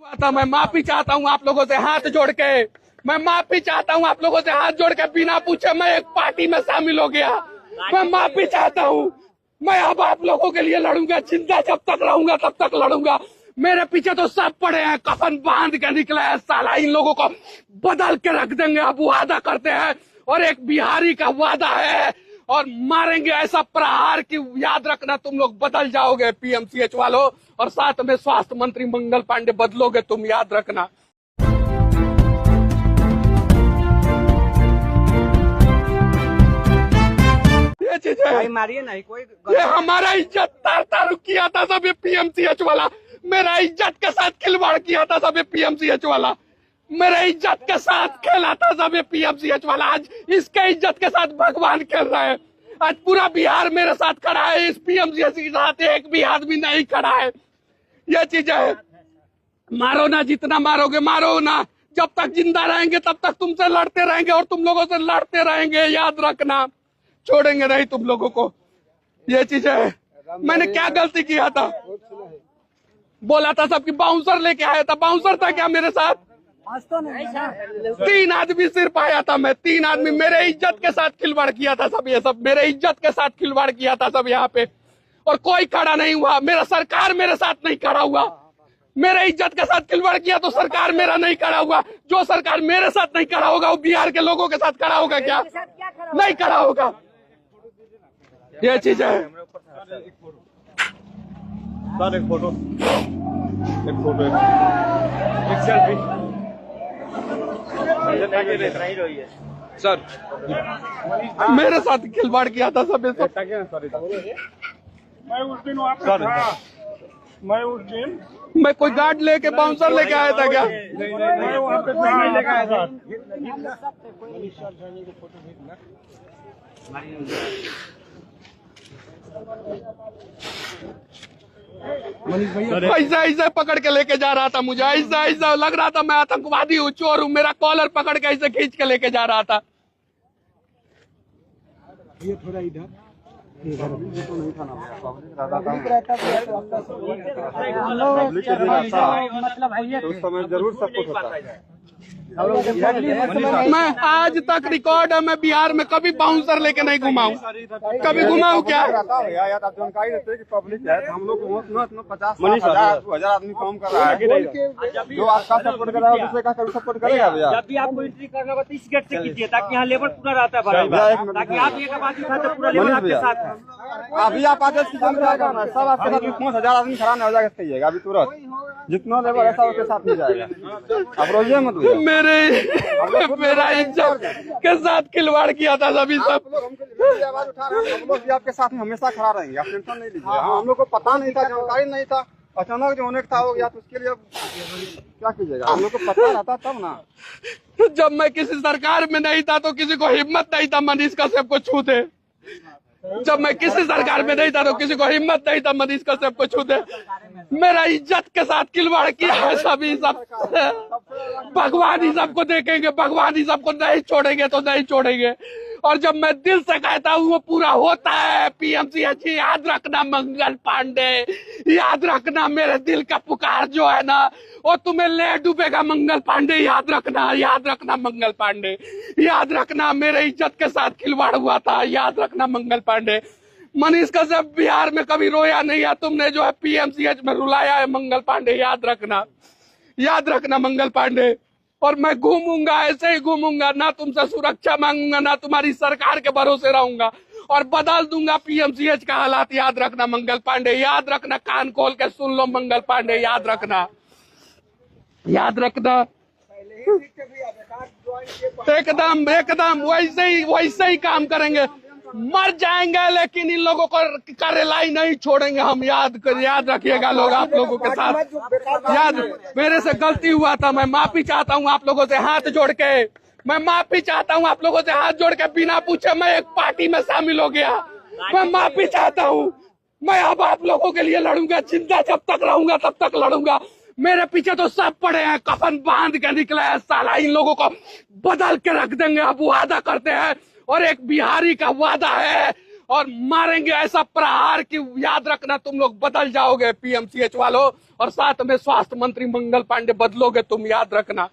था मैं माफी चाहता हूँ आप लोगों से हाथ जोड़ के, मैं माफी चाहता हूँ आप लोगों से हाथ जोड़ के, बिना पूछे मैं एक पार्टी में शामिल हो गया। मैं माफी चाहता हूँ। मैं अब आप लोगों के लिए लड़ूंगा, जिंदा जब तक रहूंगा तब तक लड़ूंगा। मेरे पीछे तो सब पड़े हैं, कफन बांध के निकले हैं साला। इन लोगों को बदल के रख देंगे, अब वादा करते हैं। और एक बिहारी का वादा है, और मारेंगे ऐसा प्रहार कि याद रखना तुम लोग बदल जाओगे पीएमसीएच वालों, और साथ में स्वास्थ्य मंत्री मंगल पांडे बदलोगे तुम, याद रखना। ये चीजें मारिए नहीं कोई, ये हमारा इज्जत तार तार किया था सब ये पीएमसीएच वाला। मेरा इज्जत के साथ खिलवाड़ किया था सब ये पीएमसीएच वाला। मेरे इज्जत के साथ खेला था सब ये पीएमसीएच वाला। आज इसके इज्जत के साथ भगवान खेल रहे हैं। आज पूरा बिहार मेरे साथ खड़ा है, इस पीएमसीएच के साथ एक भी आदमी नहीं खड़ा है। ये चीजें है, मारो ना, जितना मारोगे मारो ना। जब तक जिंदा रहेंगे तब तक तुमसे लड़ते रहेंगे और तुम लोगों से लड़ते रहेंगे, याद रखना। छोड़ेंगे नहीं तुम लोगों को। ये चीजें है। मैंने क्या गलती किया था? बोला था सबकी बाउंसर लेके आया था। बाउंसर था क्या मेरे साथ? आज तो नहीं है। 3 आदमी सिर्फ आया था मैं। 3 आदमी मेरे इज्जत के साथ खिलवाड़ किया था सब। ये सब मेरे इज्जत के साथ खिलवाड़ किया था सब यहाँ पे, और कोई खड़ा नहीं हुआ। मेरा सरकार मेरे साथ नहीं खड़ा हुआ। मेरे इज्जत के साथ खिलवाड़ किया तो सरकार मेरा नहीं खड़ा हुआ। जो सरकार मेरे साथ नहीं खड़ा होगा वो बिहार के लोगों के साथ खड़ा होगा क्या? नहीं खड़ा होगा। ये चीज है। सर एक फोटो, एक सेल्फी सर, मेरे साथ खिलवाड़ किया था सब। मैं उस दिन वहाँ पे था। मैं उस दिन मैं कोई गार्ड लेके बाउंसर लेके आया था क्या? मैं वहाँ पे लेके आया था। ऐसा ऐसा पकड़ के लेके जा रहा था मुझे। ऐसा ऐसा लग रहा था मैं आतंकवादी हूँ, चोर हूँ। मेरा कॉलर पकड़ के ऐसे खींच के लेके जा रहा था। ये थोड़ा इधर मतलब है, उस समय जरूर सब कुछ होता है। मैं आज तक रिकॉर्ड है, मैं बिहार में कभी बाउंसर लेके नहीं घुमा हूँ। कभी घुमा हूँ क्या? जानकारी देते कि पब्लिक है, हम लोग 50,000 आदमी काम कर रहा है। जो आपका सपोर्ट कर रहा है दूसरे का कभी सपोर्ट करेगा भैया? जब भी आपको एंट्री करना होगा तो इस गेट से कीजिए, ताकि यहाँ लेबर पूरा रहता है, ताकि आप एक आबादी था तो पूरा लेबर आपके साथ है। अभी आप आते सब आपके साथ 5,000 आदमी खड़ा नहीं हो जाएगा अभी तुरंत। जितना लेबर है सब आपके साथ नहीं जाएगा। आप रोजिए मत भैया। मेरा इज्जत के साथ खिलवाड़ किया था सभी सब। आवाज उठा रहे हैं, हम लोग भी आपके साथ में हमेशा खड़ा रहेंगे, आप टेंशन नहीं लीजिए। हम लोग को पता नहीं था, जानकारी नहीं था, अचानक जो होने का था हो गया, तो उसके लिए क्या कीजिएगा? हम लोग को पता रहता तब ना। जब मैं किसी सरकार में नहीं था तो किसी को हिम्मत नहीं था मनीष कश्यप को छूते। जब मैं किसी सरकार में नहीं था तो किसी को हिम्मत नहीं था मनीष कश्यप को छूते। मेरा इज्जत के साथ खिलवाड़ किया है सभी सब। भगवान ही सबको देखेंगे, भगवान ही सबको नहीं छोड़ेंगे तो नहीं छोड़ेंगे। और जब मैं दिल से कहता हूँ वो पूरा होता है। पीएमसीएच याद रखना मंगल पांडे, याद रखना मेरे दिल का पुकार जो है ना वो तुम्हें ले डूबेगा मंगल पांडे। याद रखना, याद रखना मंगल पांडे, याद रखना मेरे इज्जत के साथ खिलवाड़ हुआ था। याद रखना मंगल पांडे। मनीष कश्यप बिहार में कभी रोया नहीं है, तुमने जो है पीएमसीएच में रुलाया है मंगल पांडे। याद रखना, याद रखना मंगल पांडे। और मैं घूमूंगा, ऐसे ही घूमूंगा, ना तुमसे सुरक्षा मांगूंगा, ना तुम्हारी सरकार के भरोसे रहूंगा, और बदल दूंगा पीएमसीएच का हालात। याद रखना मंगल पांडे, याद रखना। कान खोल के सुन लो मंगल पांडे, याद रखना, याद रखना। एकदम एकदम वैसे ही काम करेंगे। मर जाएंगे लेकिन इन लोगों को करेलाई नहीं छोड़ेंगे हम। याद रखिएगा लोग, आप लोगों के साथ। याद, मेरे से गलती हुआ था, मैं माफी चाहता हूँ आप लोगों से हाथ जोड़ के। मैं माफी चाहता हूँ आप लोगों से हाथ जोड़ के, बिना पूछे मैं एक पार्टी में शामिल हो गया। मैं माफी चाहता हूँ। मैं अब आप लोगों के लिए लड़ूंगा, जिंदा जब तक रहूंगा तब तक लड़ूंगा। मेरे पीछे तो सब पड़े हैं, कफन बांध के निकले हैं साला। इन लोगों को बदल के रख देंगे, अब वादा करते हैं। और एक बिहारी का वादा है, और मारेंगे ऐसा प्रहार कि याद रखना तुम लोग बदल जाओगे पीएमसीएच वालों, और साथ में स्वास्थ्य मंत्री मंगल पांडे बदलोगे तुम, याद रखना।